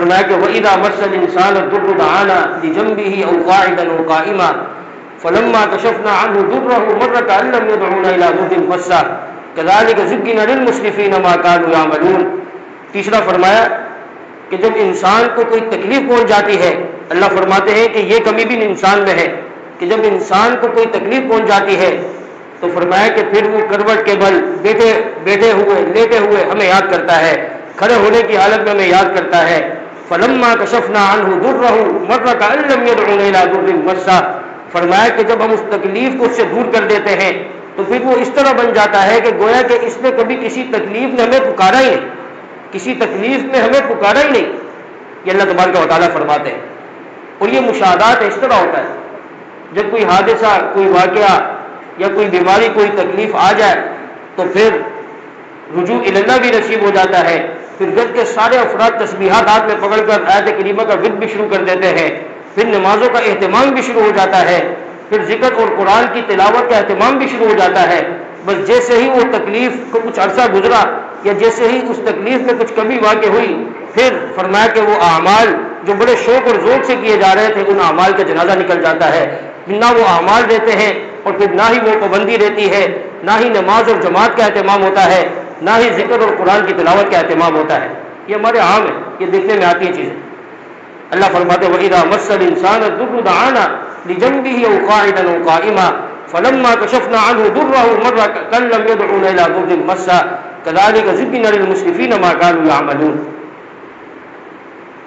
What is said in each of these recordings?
فرمایا کہ وَإِذَا مَسَّ الْإِنسَانَ الضُّرُّ دَعَانَا لِجَنبِهِ أَوْ قَاعِدًا أَوْ قَائِمًا فَلَمَّا كَشَفْنَا عَنْهُ ضُرَّهُ مَرَّ كَأَن لَّمْ يَدْعُونَا إِلَىٰ ضُرٍّ مَّسَّهُ كَذَٰلِكَ زُيِّنَ لِلْمُسْرِفِينَ مَا كَانُوا يَعْمَلُونَ۔ تیسرا فرمایا کہ جب انسان کو کوئی تکلیف پہنچ جاتی ہے، اللہ فرماتے ہیں کہ یہ کمی بھی انسان میں ہے کہ جب انسان کو کوئی تکلیف پہنچ جاتی ہے تو فرمایا کہ پھر وہ کروٹ کے بل بیٹھے ہوئے لیٹے ہوئے ہمیں یاد کرتا ہے، کھڑے ہونے کی حالت میں ہمیں یاد کرتا ہے۔ فَلَمَّا كَشَفْنَا عَنْهُ ضُرَّهُ مَرَّ كَأَن لَّمْ يَدْعُونَا إِلَىٰ ضُرٍّ مَّسَّهُ۔ فرمایا کہ جب ہم اس تکلیف کو اس سے دور کر دیتے ہیں تو پھر وہ اس طرح بن جاتا ہے کہ گویا کہ اس نے کبھی کسی تکلیف نے ہمیں پکارا ہی نہیں، کسی تکلیف میں ہمیں پکارا ہی نہیں، یہ اللہ تبارک و تعالیٰ فرماتے ہیں۔ اور یہ مشاہدات اس طرح ہوتا ہے، جب کوئی حادثہ، کوئی واقعہ یا کوئی بیماری، کوئی تکلیف آ جائے تو پھر رجوع اللہ بھی نصیب ہو جاتا ہے، پھر گھر کے سارے افراد تسبیحات ہاتھ میں پکڑ کر آیت کریمہ کا ورد بھی شروع کر دیتے ہیں، پھر نمازوں کا اہتمام بھی شروع ہو جاتا ہے، پھر ذکر اور قرآن کی تلاوت کا اہتمام بھی شروع ہو جاتا ہے۔ بس جیسے ہی وہ تکلیف کو کچھ عرصہ گزرا یا جیسے ہی اس تکلیف میں کچھ کمی واقع ہوئی، پھر فرمایا کہ وہ اعمال جو بڑے شوق اور ذوق سے کیے جا رہے تھے ان اعمال کا جنازہ نکل جاتا ہے، نہ وہ اعمال رہتے ہیں اور پھر نہ ہی وہ پابندی رہتی ہے، نہ ہی نماز اور جماعت کا اہتمام ہوتا ہے، نہ ہی ذکر اور قرآن کی تلاوت کا اہتمام ہوتا ہے۔ یہ ہمارے عام ہے، یہ دیکھنے میں آتی ہیں چیزیں۔ اللہ فرماتے ہیں وَإِذَا مَسَّ الْإِنسَانَ الضُّرُّ دَعَانَا لِجَنبِهِ أَوْ قَاعِدًا أَوْ قَائِمًا فَلَمَّا كَشَفْنَا عَنْهُ ضُرَّهُ مَرَّ كَأَن لَّمْ يَدْعُونَا إِلَىٰ ضُرٍّ مَّسَّهُ كَذَٰلِكَ زُيِّنَ لِلْمُسْرِفِينَ مَا كَانُوا يَعْمَلُونَ۔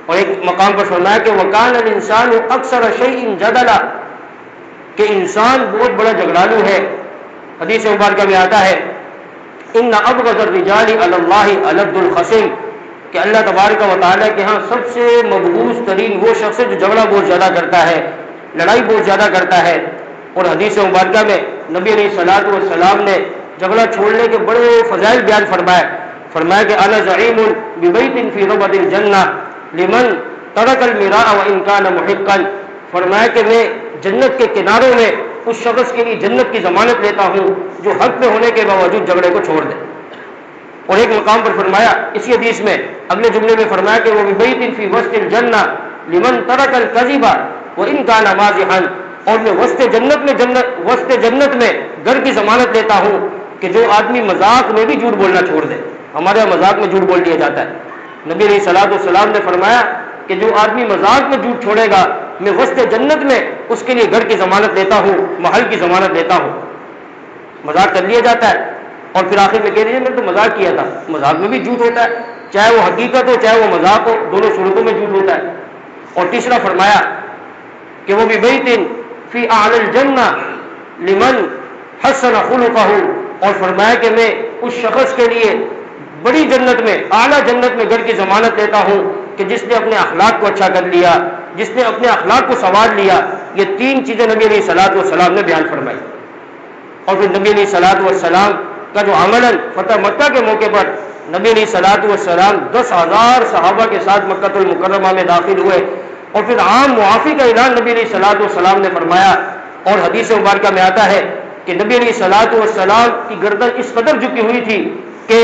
اور ایک مقام پر فرمایا کہ وَكَانَ الْإِنسَانُ أَكْثَرَ شَيْءٍ جَدَلًا، کہ انسان بہت بڑا جھگڑالو ہے۔ حدیث مبارکہ میں آتا ہے إِنَّ أَبْغَضَ الرِّجَالِ عَلَى اللَّهِ أَلَدُّ الْخَصِمِ، کہ اللہ تبارک و تعالیٰ کے ہاں سب سے مبغوض ترین وہ شخص ہے جو جھگڑا بہت زیادہ کرتا ہے، لڑائی بہت زیادہ کرتا ہے۔ اور حدیث مبارکہ میں نبی علیہ الصلوۃ والسلام نے جھگڑا چھوڑنے کے بڑے فضائل بیان فرمایا کہ انا زعیم ببیت فی ربد الجنہ لمن ترک المراء وان کان محقا، فرمایا کہ میں جنت کے کناروں میں اس شخص کے لیے جنت کی ضمانت لیتا ہوں جو حق پہ ہونے کے باوجود جھگڑے کو چھوڑ دے۔ اور ایک مقام پر فرمایا اسی حدیث میں اگلے جملے میں فرمایا کہ وہ ببیت فی وسط الجنہ لمن ترک الکذب وان کان مازحا، اور میں وسط جنت میں گھر کی ضمانت لیتا ہوں کہ جو آدمی مذاق میں بھی جھوٹ بولنا چھوڑ دے۔ ہمارے یہاں مذاق میں جھوٹ بول دیا جاتا ہے، نبی علیہ الصلوۃ والسلام نے فرمایا کہ جو آدمی مذاق میں جھوٹ چھوڑے گا میں وسط جنت میں اس کے لیے گھر کی ضمانت لیتا ہوں، محل کی ضمانت لیتا ہوں۔ مذاق کر لیا جاتا ہے اور پھر آخر میں کہہ رہی ہے میں نے تو مذاق کیا تھا، مذاق میں بھی جھوٹ ہوتا ہے، چاہے وہ حقیقت ہو چاہے وہ مذاق ہو، دونوں صورتوں میں جھوٹ ہوتا ہے۔ اور تیسرا فرمایا کہ وہ ببیت فی اعلی الجنہ لمن حسن خلقہ، اور فرمایا کہ میں اس شخص کے لیے بڑی جنت میں، اعلیٰ جنت میں گھر کی ضمانت لیتا ہوں کہ جس نے اپنے اخلاق کو اچھا کر لیا، جس نے اپنے اخلاق کو سنوار لیا۔ یہ تین چیزیں نبی علیہ الصلوۃ والسلام نے بیان فرمائی۔ اور پھر نبی علیہ الصلوۃ والسلام کا جو عملاً فتح مکہ کے موقع پر نبی علیہ الصلوۃ والسلام 10,000 صحابہ کے ساتھ مکہ المکرمہ میں داخل ہوئے اور پھر عام معافی کا اعلان نبی علیہ الصلوۃ والسلام نے فرمایا۔ اور حدیث مبارکہ میں آتا ہے کہ نبی علیہ الصلوۃ والسلام کی گردن اس قدر جھکی ہوئی تھی کہ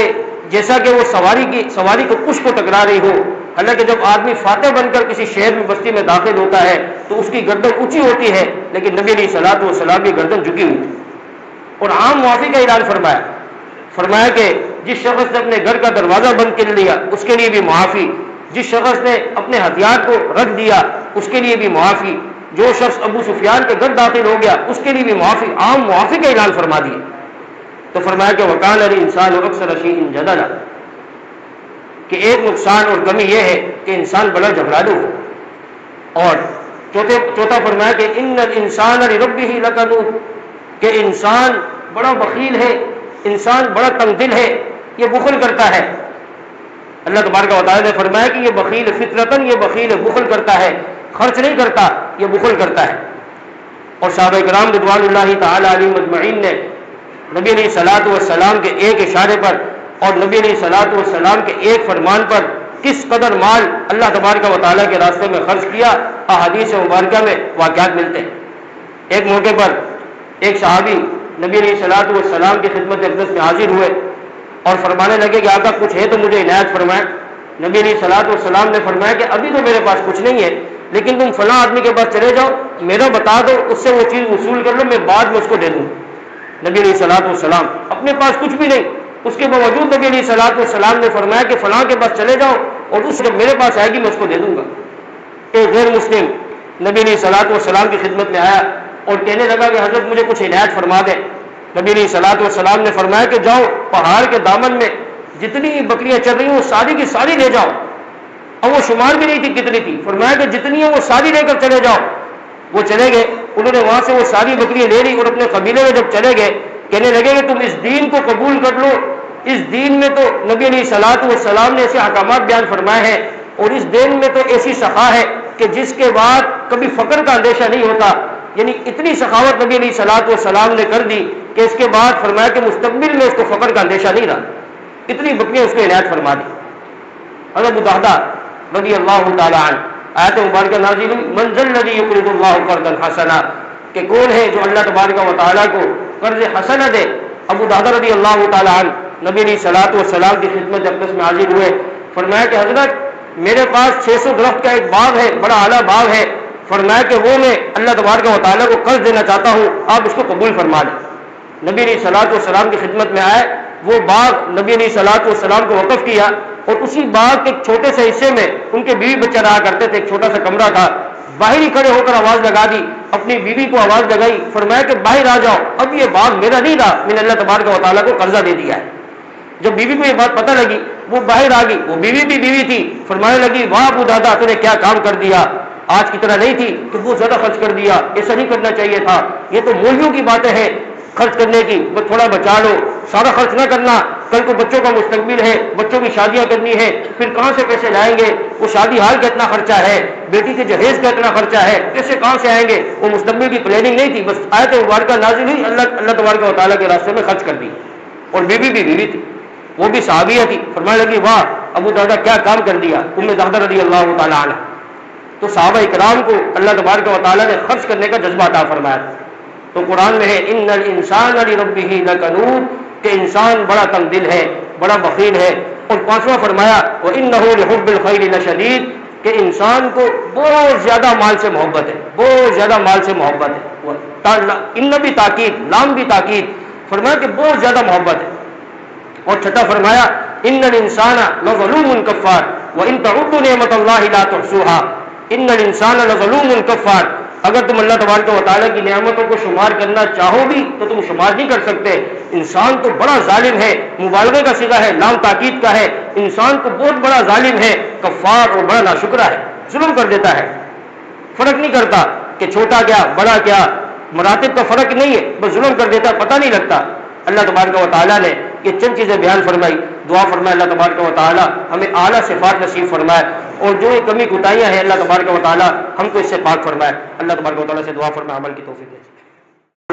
جیسا کہ وہ سواری کو کچھ کو ٹکرا رہی ہو۔ حالانکہ جب آدمی فاتح بن کر کسی شہر میں بستی میں داخل ہوتا ہے تو اس کی گردن اونچی ہوتی ہے، لیکن نبی علیہ الصلوۃ والسلام کی گردن جھکی ہوئی تھی اور عام معافی کا اعلان فرمایا کہ جس شخص نے اپنے گھر کا دروازہ بند کر لیا اس کے لیے بھی معافی، جس شخص نے اپنے ہتھیار کو رکھ دیا اس کے لیے بھی معافی، جو شخص ابو سفیان کے گھر داخل ہو گیا اس کے لیے بھی معافی، عام معافی کا اعلان فرما دیا۔ تو فرمایا کہ وَكَانَ الْإِنسَانُ أَكْثَرَ شَيْءٍ جَدَلًا، کہ ایک نقصان اور کمی یہ ہے کہ انسان بڑا جھگڑالو ہے۔ اور چوتھا فرمایا کہ إِنَّ الْإِنسَانَ لِرَبِّهِ لَكَنُودٌ، کہ انسان بڑا بخیل ہے، انسان بڑا تنگ دل ہے، یہ بخل کرتا ہے۔ اللہ تبارک و تعالیٰ نے فرمایا کہ یہ بخیل فطرتاً، یہ بخیل بخل کرتا ہے، خرچ نہیں کرتا، یہ بخل کرتا ہے۔ اور صحابہ کرام رضوان اللہ تعالی علیہم اجمعین نے نبی علیہ الصلوۃ والسلام کے ایک اشارے پر اور نبی علیہ الصلوۃ والسلام کے ایک فرمان پر کس قدر مال اللہ تبارک و تعالیٰ کے راستے میں خرچ کیا، احادیث مبارکہ میں واقعات ملتے ہیں۔ ایک موقع پر ایک صحابی نبی علیہ الصلوۃ والسلام کی خدمت اقدس میں حاضر ہوئے اور فرمانے لگے کہ آقا کچھ ہے تو مجھے عنایت فرمائیں۔ نبی علیہ الصلوۃ والسلام نے فرمایا کہ ابھی تو میرے پاس کچھ نہیں ہے، لیکن تم فلاں آدمی کے پاس چلے جاؤ، میرا بتا دو، اس سے وہ چیز وصول کر لو، میں بعد میں اس کو دے دوں۔ نبی علیہ الصلوۃ والسلام اپنے پاس کچھ بھی نہیں، اس کے باوجود نبی علیہ الصلوۃ والسلام نے فرمایا کہ فلاں کے پاس چلے جاؤ اور اس جب میرے پاس آئے گی میں اس کو دے دوں گا۔ ایک غیر مسلم نبی علیہ الصلوۃ والسلام کی خدمت میں آیا اور کہنے لگا کہ حضرت مجھے کچھ عنایت فرما دیں۔ نبی علیہ الصلوۃ والسلام نے فرمایا کہ جاؤ پہاڑ کے دامن میں جتنی بکریاں چل رہی ہیں وہ ساری کی ساری لے جاؤ۔ اب وہ شمار بھی نہیں تھی کتنی تھی، فرمایا کہ جتنی ہیں وہ ساری لے کر چلے جاؤ۔ وہ چلے گئے، انہوں نے وہاں سے وہ ساری بکریاں لے لی اور اپنے قبیلے میں جب چلے گئے کہنے لگے کہ تم اس دین کو قبول کر لو، اس دین میں تو نبی علیہ الصلوۃ والسلام نے ایسے احکامات بیان فرمائے ہیں اور اس دین میں تو ایسی سخا ہے کہ جس کے بعد کبھی فقر کا اندیشہ نہیں ہوتا، یعنی اتنی سخاوت نبی علیہ الصلوۃ والسلام نے کر دی کہ اس کے بعد فرمایا کہ مستقبل میں اس کو فقر کا اندیشہ نہیں رہا، اتنی بکریاں اس کو عنایت فرما دی۔ حضرت ابو درداء رضی اللہ تعالی عنہ آیت مبارکہ نازل ہوئی، من ذا الذی یقرض اللہ قرضا حسنا، کہ کون ہے جو اللہ تبارک و تعالیٰ کو قرض حسنہ دے۔ ابو درداء رضی اللہ تعالی عنہ نبی علیہ الصلوۃ والسلام کی خدمت اقدس میں حاضر ہوئے، فرمایا کہ حضرت میرے پاس 600 درخت کا ایک باغ ہے، بڑا اعلیٰ باغ ہے، فرمایا کہ وہ میں اللہ تبارک و تعالیٰ کو قرض دینا چاہتا ہوں، آپ اس کو قبول فرما لیں۔ نبی علیہ الصلوۃ والسلام کی خدمت میں آئے، وہ باغ نبی علیہ الصلوۃ والسلام کو وقف کیا اور اسی باغ کے ایک چھوٹے سے حصے میں ان کے بیوی بچہ رہا کرتے تھے، ایک چھوٹا سا کمرہ تھا، باہر ہی کھڑے ہو کر آواز لگا دی، اپنی بیوی کو آواز لگائی، فرمایا کہ باہر آ جاؤ، اب یہ باغ میرا نہیں رہا، میں نے اللہ تبارک و تعالیٰ کو قرضہ دے دیا ہے۔ جب بیوی کو یہ بات پتہ لگی وہ باہر آ گئی، وہ بیوی بھی بیوی تھی، فرمانے لگی واہ ابو درداء تو نے کیا کام کر دیا، آج کی طرح نہیں تھی کہ وہ زیادہ خرچ کر دیا، ایسا نہیں کرنا چاہیے تھا، یہ تو مولیوں کی باتیں ہیں خرچ کرنے کی، بس تھوڑا بچا لو، سارا خرچ نہ کرنا، کل کو بچوں کا مستقبل ہے، بچوں کی شادیاں کرنی ہے، پھر کہاں سے پیسے لائیں گے، وہ شادی حال کا اتنا خرچہ ہے، بیٹی کے جہیز کا اتنا خرچہ ہے، پیسے کہاں سے آئیں گے، وہ مستقبل کی پلاننگ نہیں تھی، بس آیت مبارکہ نازل ہوئی، اللہ تبارک و تعالیٰ کے راستے میں خرچ کر دی، اور بیوی بھی بیوی تھی، وہ بھی صحابیہ تھی، فرمانے لگی واہ ابو درداء کیا کام کر دیا، ام درداء رضی اللہ تعالیٰ عنہ۔ تو صحابہ اکرام کو اللہ تبارک و تعالیٰ نے خرچ کرنے کا جذبہ عطا فرمایا۔ تو قرآن میں ہے ان الانسان لربہ لکنود، کہ انسان بڑا تنگ دل ہے، بڑا بخیل ہے، اور پانچواں فرمایا وانہ لحب الخیر لشدید، کہ انسان کو بہت زیادہ مال سے محبت ہے، بہت زیادہ مال سے محبت ہے، ان بھی تاکید، لام بھی تاکید، فرمایا کہ بہت زیادہ محبت ہے۔ اور چھٹا فرمایا ان الانسان لظلوم کفار وان تعدوا نعمت اللہ لا تحصوها، ان الانسان لظلوم کفار، اگر تم اللہ تبارک و تعالیٰ کی نعمتوں کو شمار کرنا چاہو بھی تو تم شمار نہیں کر سکتے، انسان تو بڑا ظالم ہے، مبالغے کا صیغہ ہے، لام تاکید کا ہے، انسان تو بہت بڑا ظالم ہے، کفار اور بڑا ناشکرا ہے، ظلم کر دیتا ہے، فرق نہیں کرتا کہ چھوٹا کیا بڑا کیا، مراتب کا فرق نہیں ہے، بس ظلم کر دیتا، پتہ نہیں لگتا۔ اللہ تبارک و تعالیٰ نے یہ چند چیزیں بیان فرمائی، دعا فرمائے اللہ تبارک و تعالیٰ ہمیں اعلیٰ صفات نصیب فرمائے، اور جو یہ کمی کوتاہیاں ہیں اللہ تبارک و تعالیٰ ہم کو اس سے پاک فرمائے۔ اللہ تبارک و تعالیٰ سے دعا فرمائے عمل کی توفیق دے۔